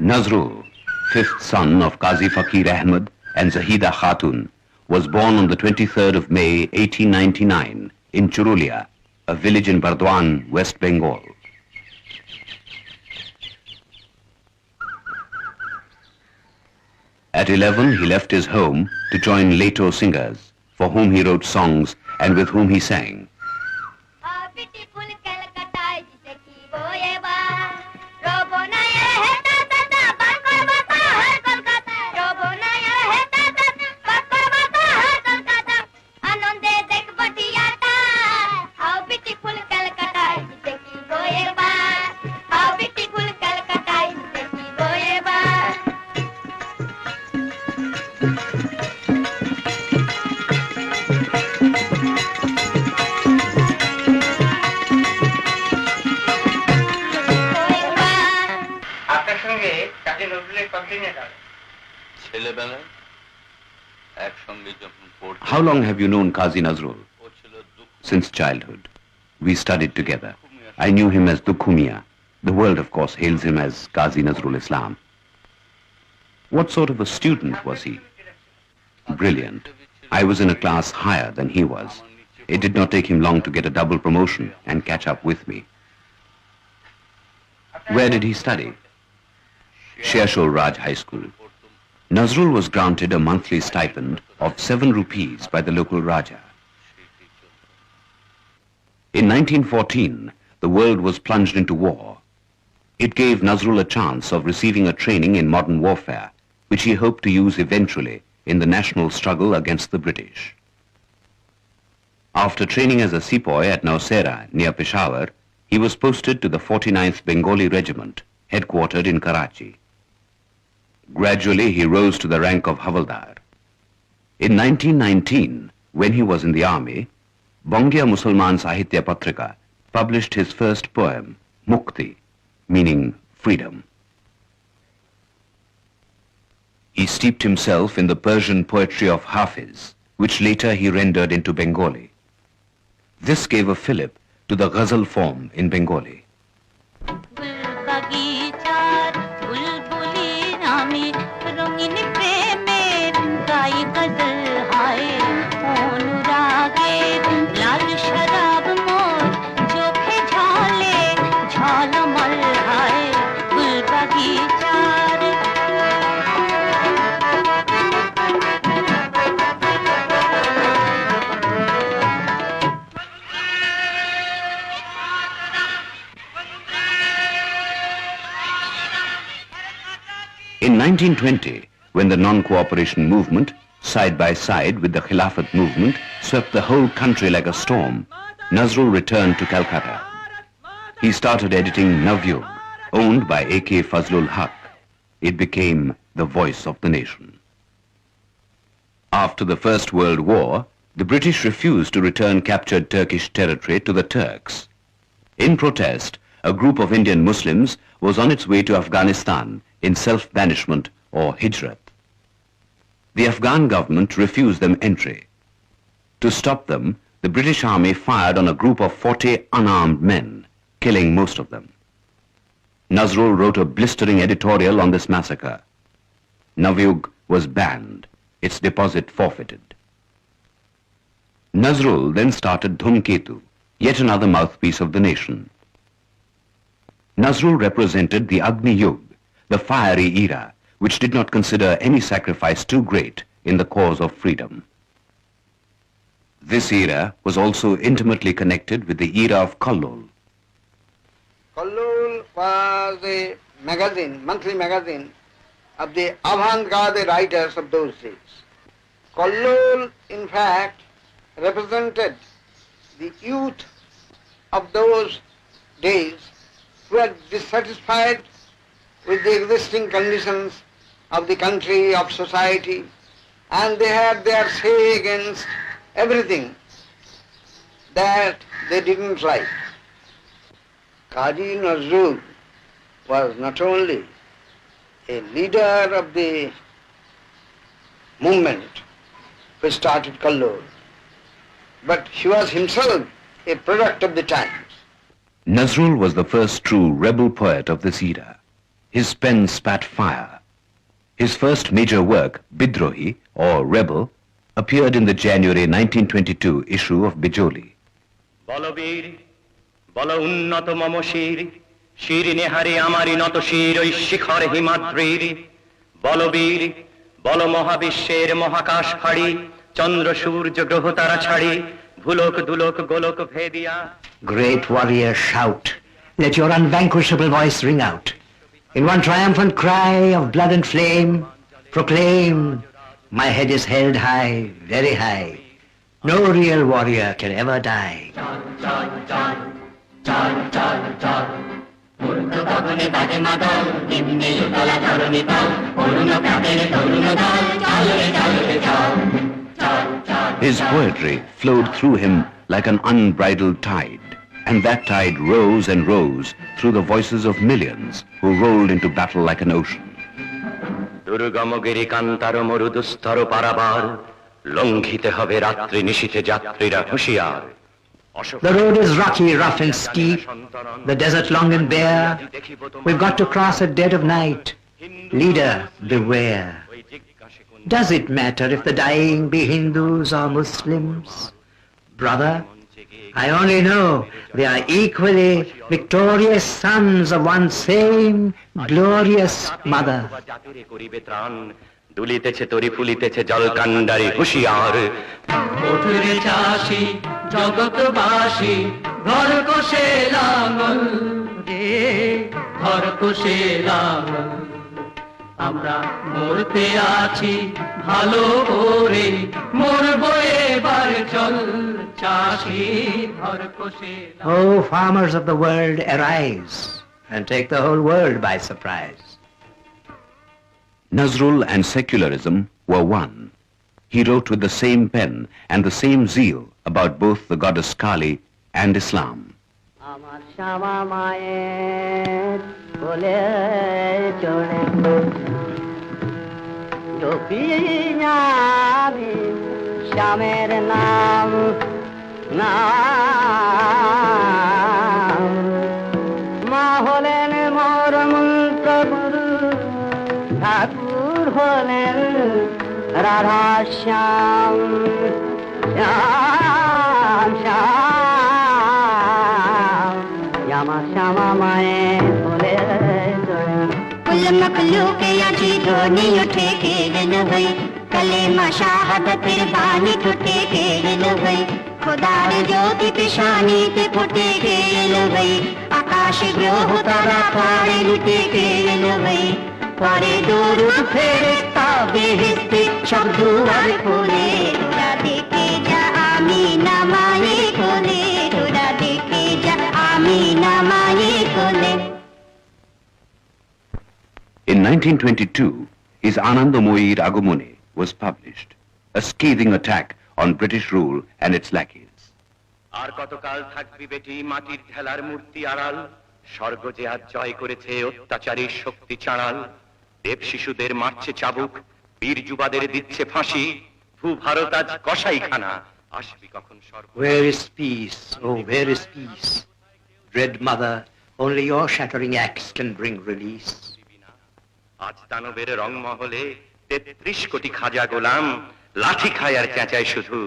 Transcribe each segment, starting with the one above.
Nazrul, fifth son of Qazi Fakir Ahmad and Zahida Khatun, was born on the 23rd of May 1899 in Churulia, a village in Bardwan, West Bengal. At 11, he left his home to join Leto singers, for whom he wrote songs and with whom he sang. How long have you known Qazi Nazrul? Since childhood. We studied together. I knew him as Dukhumia. The world, of course, hails him as Qazi Nazrul Islam. What sort of a student was he? Brilliant. I was in a class higher than he was. It did not take him long to get a double promotion and catch up with me. Where did he study? Shershore Raj High School. Nazrul was granted a monthly stipend of 7 rupees by the local Raja. In 1914, the world was plunged into war. It gave Nazrul a chance of receiving a training in modern warfare, which he hoped to use eventually in the national struggle against the British. After training as a sepoy at Nausera, near Peshawar, he was posted to the 49th Bengali Regiment, headquartered in Karachi. Gradually, he rose to the rank of Havaldar. In 1919, when he was in the army, Bangiya Musalman Sahitya Patrika published his first poem, Mukti, meaning freedom. He steeped himself in the Persian poetry of Hafiz, which later he rendered into Bengali. This gave a fillip to the ghazal form in Bengali. In 1920, when the non-cooperation movement, side by side with the Khilafat movement, swept the whole country like a storm, Nazrul returned to Calcutta. He started editing Navyug, owned by A.K. Fazlul Haq. It became the voice of the nation. After the First World War, the British refused to return captured Turkish territory to the Turks. In protest, a group of Indian Muslims was on its way to Afghanistan in self-banishment or hijrat. The Afghan government refused them entry. To stop them, the British Army fired on a group of 40 unarmed men, killing most of them. Nazrul wrote a blistering editorial on this massacre. Navyug was banned, its deposit forfeited. Nazrul then started Dhumketu, yet another mouthpiece of the nation. Nazrul represented the Agni Yug, the fiery era, which did not consider any sacrifice too great in the cause of freedom. This era was also intimately connected with the era of Kallol. Kallol was a magazine, monthly magazine, of the avant-garde writers of those days. Kallol, in fact, represented the youth of those days who were dissatisfied with the existing conditions of the country, of society, and they had their say against everything that they didn't like. Qazi Nazrul was not only a leader of the movement which started Kallol, but he was himself a product of the times. Nazrul was the first true rebel poet of this era. his pen spat fire. His first major work, Bidrohi, or Rebel, appeared in the January 1922 issue of Bijoli. Balbir বল উন্নত মম শির শির নেহারে আমারি নত শির ওই শিখর হিমাদ্রির বলবীর বল মহাবিশ্বের মহাকাশ ফাড়ি চন্দ্র সূর্য গ্রহ তারা ছাড়ি ভুলক দুলক গোলক ভেদিয়া Great warrior, shout. Let your unvanquishable voice ring out. In one triumphant cry of blood and flame, proclaim, my head is held high, very high. No real warrior can ever die. His poetry flowed through him like an unbridled tide, and that tide rose and rose through the voices of millions who rolled into battle like an ocean. Durgamgiri কান্তার মরুদুস্তর পারাবার লঙ্ঘিতে হবে রাত্রি নিশীথে যাত্রীরা হুঁশিয়ার The road is rocky, rough and steep, the desert long and bare. We've got to cross at dead of night. Leader, beware. Does it matter if the dying be Hindus or Muslims? Brother, I only know they are equally victorious sons of one same glorious mother. দুলিতেছে তরি ফুলিতেছে জলকান্ডারি হুঁশিয়ার ওঠরে চাষি জগৎবাসী ঘর কষে লাঙল রে ঘর কষে লাঙল আমরা মরতে আছি ভালো করে মরবো এবার চল চাষি ঘর কষে Oh, farmers of the world, arise and take the whole world by surprise. Nazrul and secularism were one. He wrote with the same pen and the same zeal about both the goddess Kali and Islam. আমার শ্যামা মায়ের কোলে চড়ে ডুবি যাবি শ্যামের নাম নাম মা হলেন মোর মন্ত্র গুরু ঠাকুর হলেন রাধা শ্যাম শ্যাম শ্যাম আমার শ্যামা মায়ের কোলে कुल मखलूक अजी ध्वनि उठे केरल भई कलेमा शहादत बानी टूटे केरल भई खुदार ज्योति पिशानी ते फुटे केरल भई आकाश ग्रह तारा पारे लुटे केरल भई परे दूर फेरता बेहिस्ते सब दुआर खोले তোরা দেখে যা আমি নামায়ে কোলে তোরা দেখে যা আমি নামায়ে কোলে In 1922, his Anandamoyi Ragumune was published, a scathing attack on British rule and its lackeys. আর কতকাল থাকবি বেটি মাটির ঢেলার মূর্তি আড়াল স্বর্গ যে আজ জয় করেছে অত্যাচারী শক্তি চাড়াল দেব শিশুদের মারছে চাবুক বীর যুবাদের দিচ্ছে ফাঁসি ভূ ভারত আজ কসাইখানা আসবি কখন সর্ব Where is peace? Oh, where is peace? Dread mother, only your shattering axe can bring release. আজ দানবের রংমহলে ৩৩ কোটি খাজা গোলাম লাঠি খায় আর চেঁচায় শুধু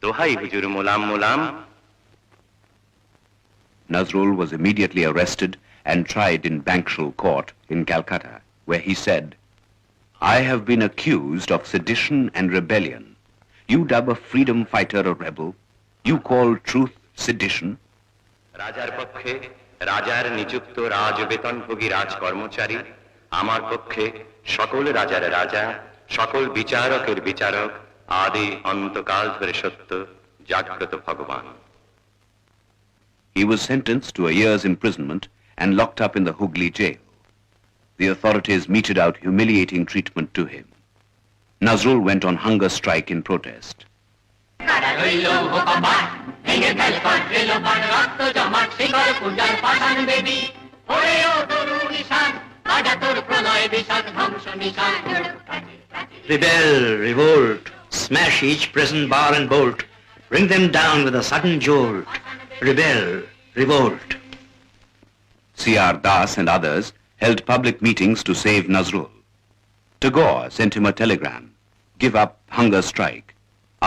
দোহাই হুজুর মোলাম মোলাম Nazrul was immediately arrested and tried in Bankshal Court in Calcutta, where he said, I have been accused of sedition and rebellion. You dub a freedom fighter a rebel. You call truth sedition. রাজার পক্ষে রাজার নিযুক্ত রাজবেতনভোগী রাজকর্মচারী আমার পক্ষে সকল রাজার রাজা সকল বিচারকের বিচারক আদি অন্তকাল ধরে সত্য জাগ্রত ভগবান He was sentenced to a year's imprisonment and locked up in the Hooghly jail. The authorities meted out humiliating treatment to him. Nazrul went on hunger strike in protest. Rebel, revolt, smash each prison bar and bolt, bring them down with a sudden jolt. Rebel, revolt. C.R. Das and others held public meetings to save Nazrul. Tagore sent him a telegram, "Give up hunger strike.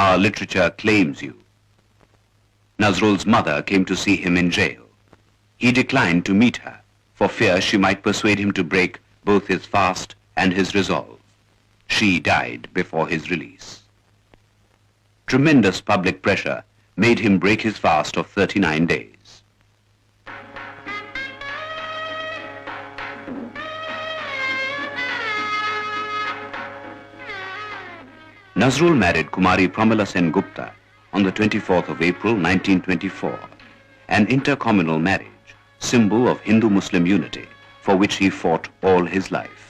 Our literature claims you." Nazrul's mother came to see him in jail. He declined to meet her for fear she might persuade him to break both his fast and his resolve. She died before his release. Tremendous public pressure made him break his fast of 39 days. Nazrul married Kumari Pramila Sen Gupta on the 24th of April 1924, an intercommunal marriage, symbol of Hindu-Muslim unity, for which he fought all his life.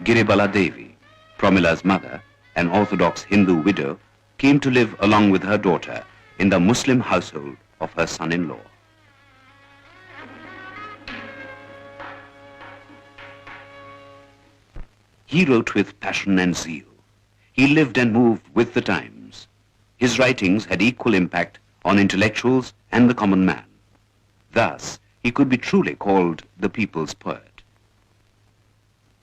Giribala Devi, Pramila's mother, an Orthodox Hindu widow, came to live along with her daughter in the Muslim household of her son-in-law. He wrote with passion and zeal. He lived and moved with the times. His writings had equal impact on intellectuals and the common man. Thus, he could be truly called the people's poet.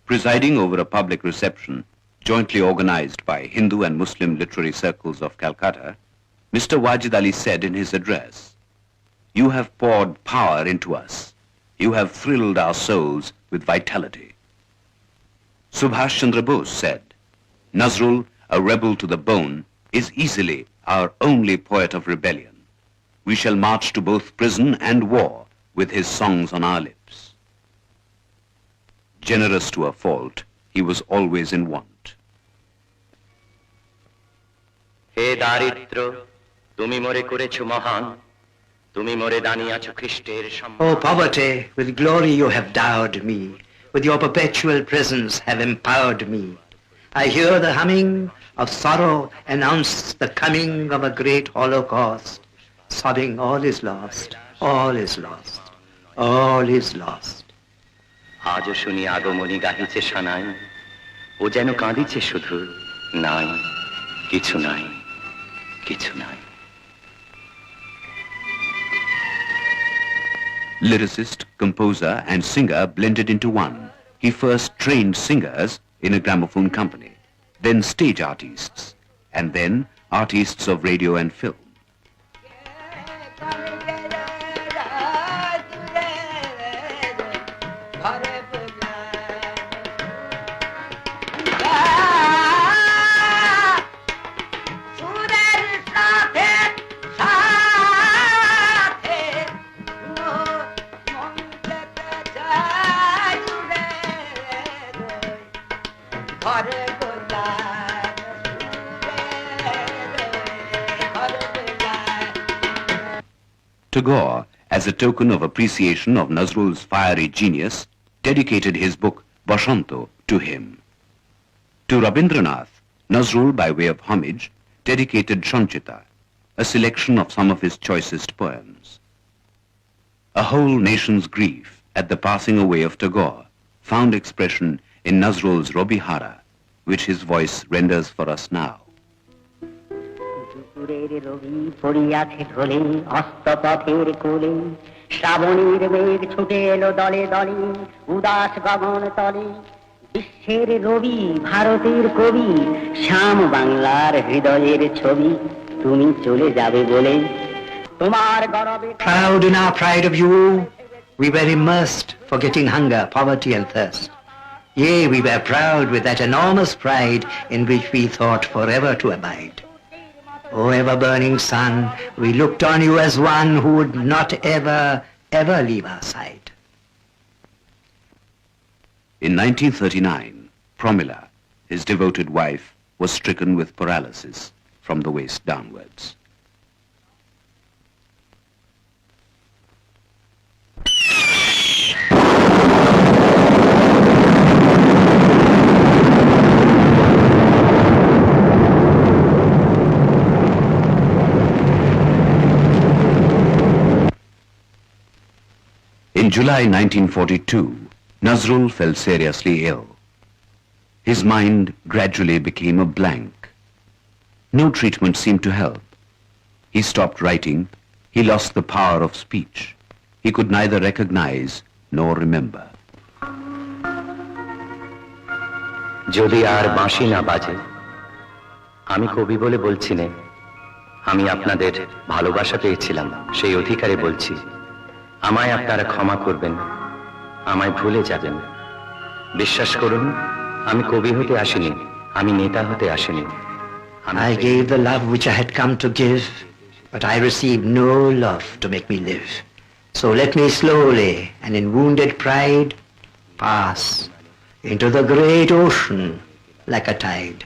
Presiding over a public reception jointly organized by Hindu and Muslim literary circles of Calcutta, Mr. Wajid Ali said in his address, "You have poured power into us. You have thrilled our souls with vitality." Subhash Chandra Bose said, "Nazrul, a rebel to the bone, is easily our only poet of rebellion. We shall march to both prison and war with his songs on our lips." Generous to a fault, he was always in want. হে দারিদ্র তুমি মোরে করেছো মহান তুমি মোরে দানিয়াছো খ্রিস্টের O poverty, with glory you have dowered me. With your perpetual presence have empowered me. I hear the humming of sorrow announce the coming of a great holocaust. Sobbing, all is lost, all is lost, all is lost. আজও শুনি আগমনী গাহিছে সানাই ও যেন কাঁদিছে শুধু নাই কিছু নাই কিছু নাই। Lyricist, composer, and singer blended into one. He first trained singers in a gramophone company, then stage artists, and then artists of radio and film. Tagore, as a token of appreciation of Nazrul's fiery genius, dedicated his book Bashanto to him. To Rabindranath, Nazrul, by way of homage, dedicated Sanchita, a selection of some of his choicest poems. A whole nation's grief at the passing away of Tagore found expression in Nazrul's Robihara, which his voice renders for us now. দুপুরের রবি পড়িয়াছে ঢলে অস্তপথের কোলে শ্রাবণীর মেঘ ছুটে এলো দলে দলে উদাস গগন তলে বিশ্বের রবি ভারতের কবি শ্যাম বাংলার হৃদয়ের ছবি তুমি চলে যাবে বলে তোমার গরবে Proud in our pride of you, we were immersed, forgetting hunger, poverty, and thirst. Yea, we were proud with that enormous pride in which we thought forever to abide. O ever-burning sun, we looked on you as one who would not ever, ever leave our side. In 1939, Pramila, his devoted wife, was stricken with paralysis from the waist downwards. In July 1942, Nazrul fell seriously ill. His mind gradually became a blank. No treatment seemed to help. He stopped writing. He lost the power of speech. He could neither recognize nor remember. যদি আর বাঁশি না বাজে, আমি কবি বলে বলছি না, আমি আপনাদের ভালোবাসা পেয়েছিলাম, সেই অধিকারে বলছি। আমায় আপনারা ক্ষমা করবেন, আমায় ভুলে যাবেন। বিশ্বাস করুন, আমি কবি হতে আসিনি, আমি নেতা হতে আসিনি। I gave the love which I had come to give, but I received no love to make me live. So let me slowly and in wounded pride pass into the great ocean like a tide.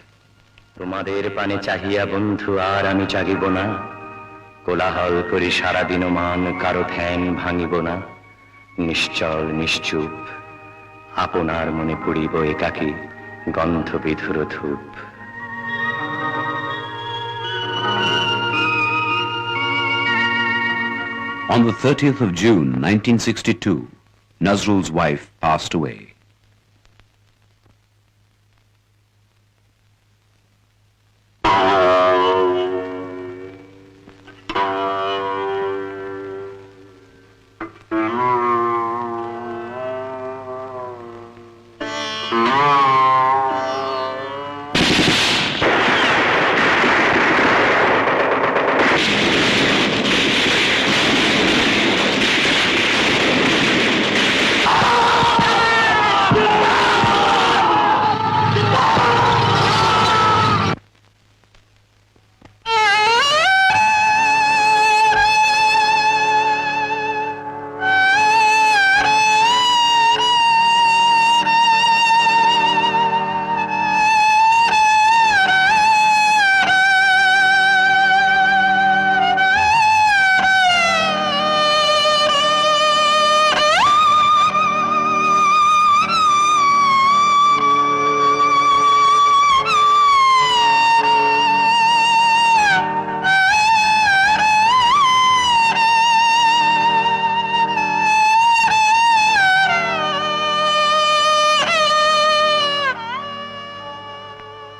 তোমাদের পানে চাহিয়া বন্ধু আর আমি জাগিব না, কোলাহল করি সারাদিন মান, কারো ধ্যান ভাঙিব না। নিশ্চল নিশ্চুপ আপনার মনে পড়িব একাকী, গন্ধ বিধুর ধূপ। On the 30th of June 1962, Nazrul's wife passed away.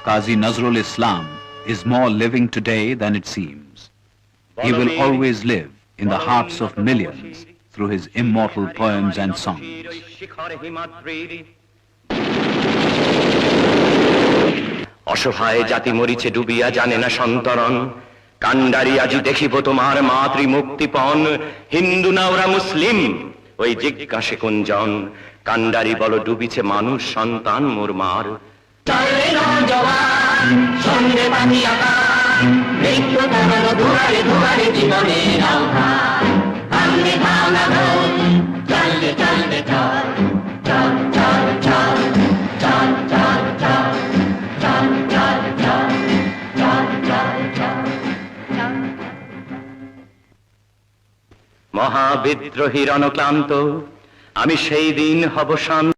Qazi Nazrul Islam is more living today than it seems. He will always live in the hearts of millions through his immortal poems and songs. অসহায় জাতি মরিছে ডুবিয়া, জানে না সন্তরণ। কান্ডারি আজি দেখিব তোমার মাতৃ মুক্তিপণ। হিন্দু না ওরা মুসলিম, ওই জিজ্ঞাসে কুঞ্জন। কান্ডারি বল ডুবিছে মানুষ সন্তান মোর মার। চলে নওজওয়ান, সঙ্গে পাখি আকাশ, মৃত্যু তরল দুয়ারে দুয়ারে জীবনের আহ্বান। ভাঙলে ভাঙা ঘর, চললে চললে চল, চল চল চল, চল চল চল, চল চল চল, চল চল চল। মহাবিদ্রোহী রণক্লান্ত, আমি সেই দিন হব শান্ত।